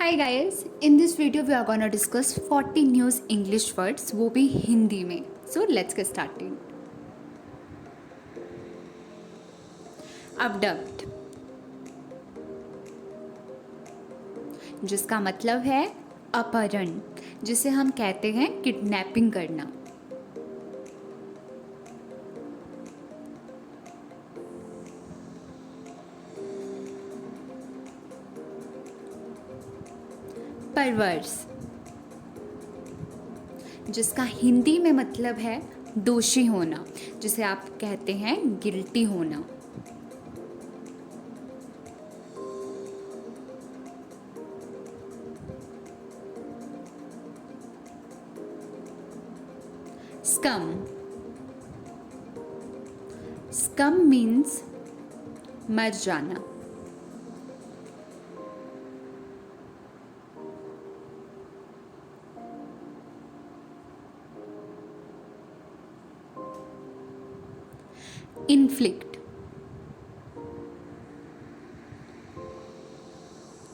Hi guys, in this video we are gonna discuss 40 new English words वो भी हिंदी में. So let's get started. Abduct, जिसका मतलब है अपहरण, जिसे हम कहते हैं किडनैपिंग करना. परवर्स, जिसका हिंदी में मतलब है दोषी होना, जिसे आप कहते हैं गिल्टी होना. स्कम, स्कम मीन्स मर जाना. इन्फ्लिक्ट,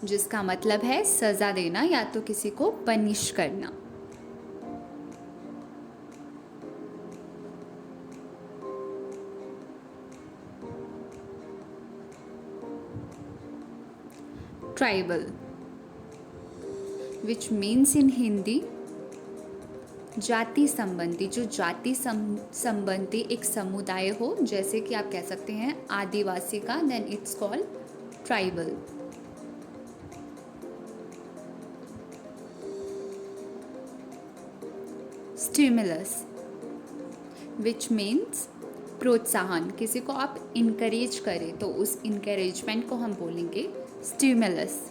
जिसका मतलब है सजा देना या तो किसी को पनिश करना. Tribal, which means in Hindi जाति संबंधी, जो जाति संबंधी एक समुदाय हो, जैसे कि आप कह सकते हैं आदिवासी का, then it's called tribal. Stimulus, which means प्रोत्साहन, किसी को आप इनकरेज करें तो उस इनकरेजमेंट को हम बोलेंगे स्टिमुलस.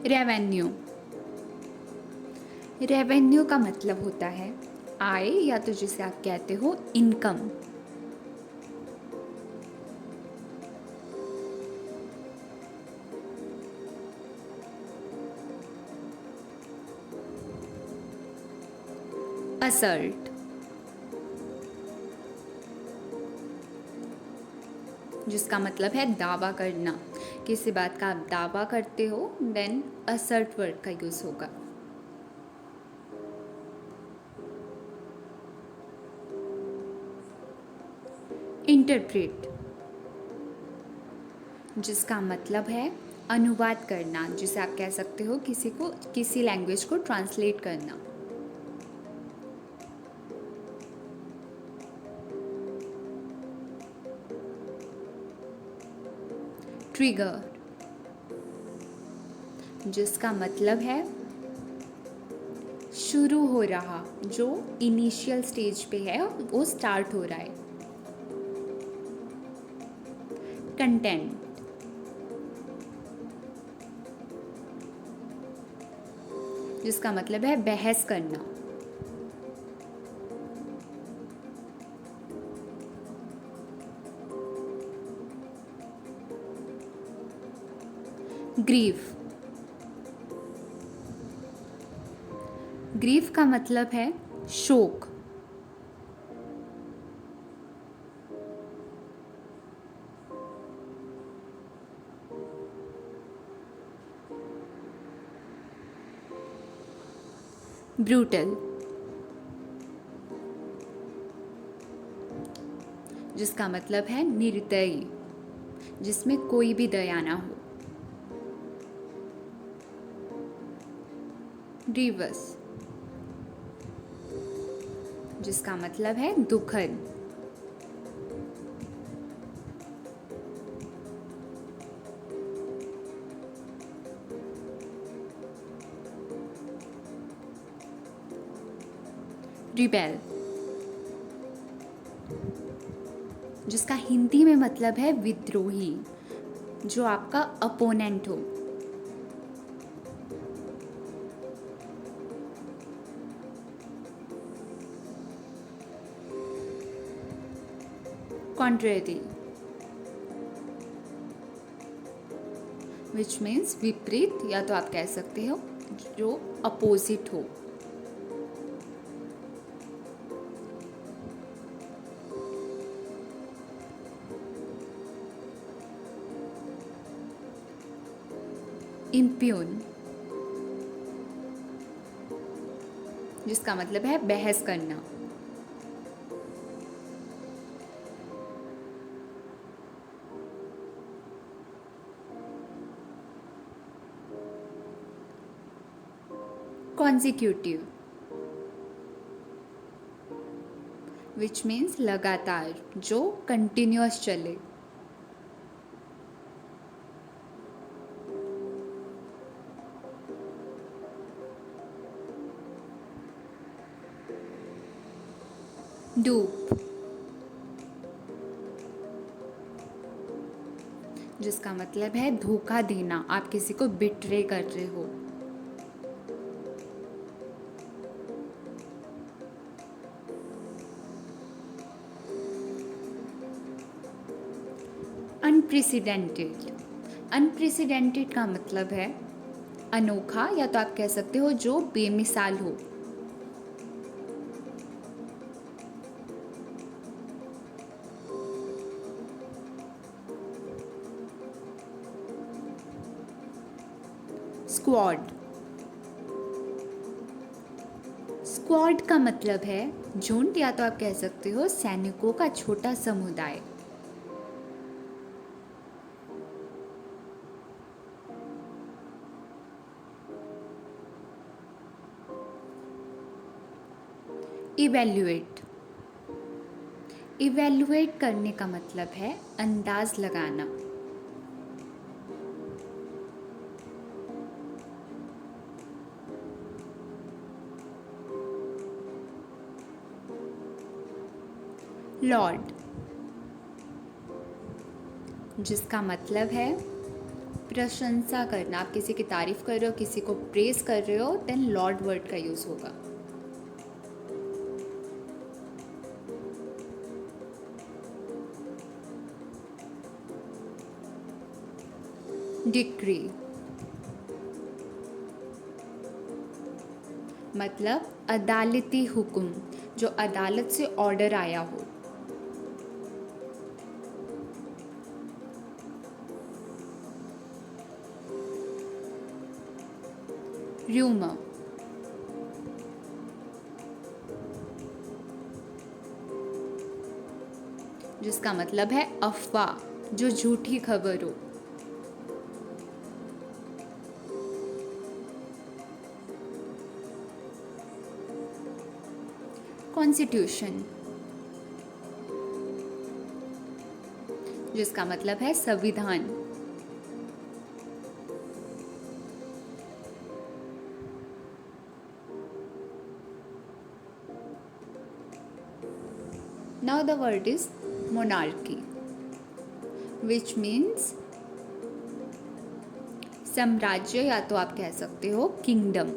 रेवेन्यू, रेवेन्यू का मतलब होता है आय, या तो जिसे आप कहते हो इनकम. असर्ट, जिसका मतलब है दावा करना, किसी बात का आप दावा करते हो, देन असर्ट वर्ड का यूज होगा. इंटरप्रेट, जिसका मतलब है अनुवाद करना, जिसे आप कह सकते हो किसी को किसी लैंग्वेज को ट्रांसलेट करना. ट्रिगर, जिसका मतलब है शुरू हो रहा, जो इनिशियल स्टेज पे है वो स्टार्ट हो रहा है. कंटेंट, जिसका मतलब है बहस करना. ग्रीफ, ग्रीफ का मतलब है शोक. ब्रूटल, जिसका मतलब है निर्दयी, जिसमें कोई भी दया ना हो. ग्रीवस, जिसका मतलब है दुखद. रिबेल, जिसका हिंदी में मतलब है विद्रोही, जो आपका अपोनेंट हो. कॉन्ट्रेरी, विच मीन्स विपरीत, या तो आप कह सकते हो जो अपोजिट हो. इम्प्यून, जिसका मतलब है बहस करना। कॉन्जिक्यूटिव, विच मीन्स लगातार, जो कंटिन्यूअस चले। डूप, जिसका मतलब है धोखा देना, आप किसी को बिट्रे कर रहे हो। अनप्रेसिडेंटेड, अनप्रेसिडेंटेड का मतलब है अनोखा, या तो आप कह सकते हो जो बेमिसाल हो। स्क्वाड, स्क्वाड का मतलब है झुंड, या तो आप कह सकते हो सैनिकों का छोटा समुदाय। इवैल्यूएट, इवैल्यूएट करने का मतलब है अंदाज लगाना। लॉर्ड, जिसका मतलब है प्रशंसा करना, आप किसी की तारीफ कर रहे हो, किसी को प्रेज कर रहे हो, देन लॉर्ड वर्ड का यूज होगा। डिक्री, मतलब अदालती हुक्म, जो अदालत से ऑर्डर आया हो। र्यूमर, जिसका मतलब है अफवाह, जो झूठी खबर हो। कॉन्स्टिट्यूशन, जिसका मतलब है संविधान। Now the word is monarchy, which means साम्राज्य, या तो आप कह सकते हो किंगडम।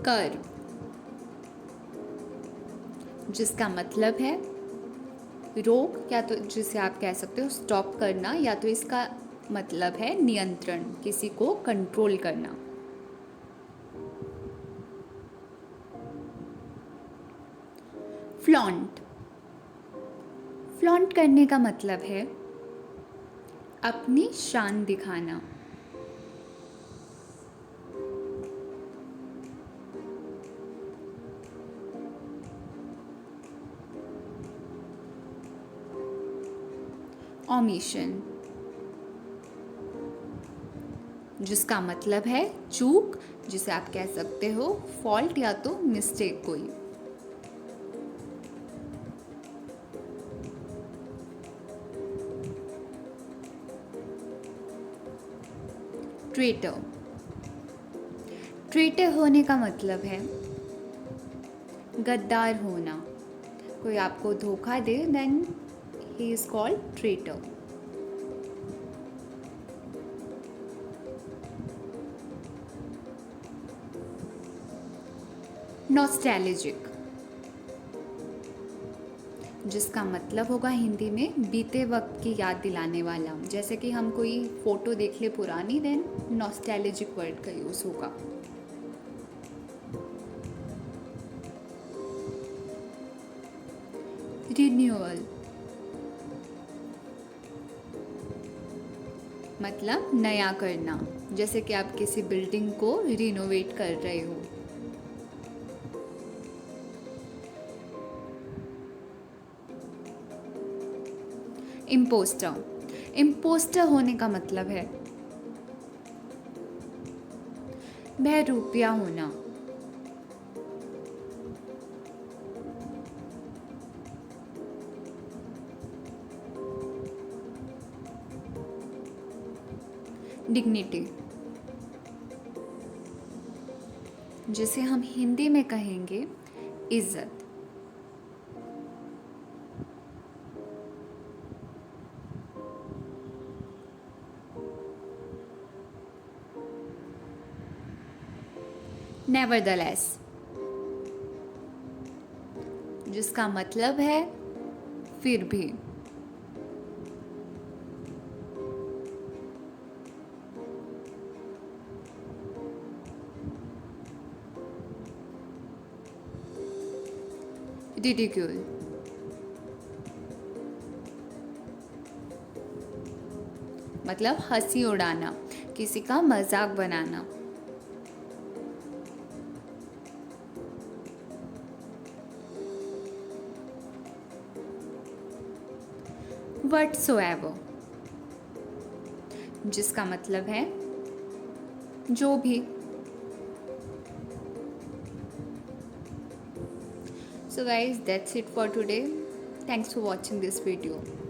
कर, जिसका मतलब है रोक, या तो जिसे आप कह सकते हो स्टॉप करना, या तो इसका मतलब है नियंत्रण, किसी को कंट्रोल करना। फ्लॉन्ट, फ्लॉन्ट करने का मतलब है अपनी शान दिखाना। ओमिशन, जिसका मतलब है चूक, जिसे आप कह सकते हो फॉल्ट या तो मिस्टेक कोई। ट्रेटर, ट्रेटर होने का मतलब है गद्दार होना, कोई आपको धोखा दे then he is called traitor. Nostalgic, जिसका मतलब होगा हिंदी में बीते वक्त की याद दिलाने वाला, जैसे कि हम कोई फोटो देख ले पुरानी, देन नॉस्टैल्जिक वर्ड का यूज होगा। रिन्यूअल मतलब नया करना, जैसे कि आप किसी बिल्डिंग को रिनोवेट कर रहे हो। इम्पोस्टर, इम्पोस्टर होने का मतलब है बहरूपिया होना। डिग्निटी, जिसे हम हिंदी में कहेंगे इज्जत। नेवरदलेस, जिसका मतलब है फिर भी। रिडिक्यूल, मतलब हंसी उड़ाना, किसी का मजाक बनाना। व्हाटसोएवर, जिसका मतलब है जो भी। So guys, that's it for today. Thanks for watching this video.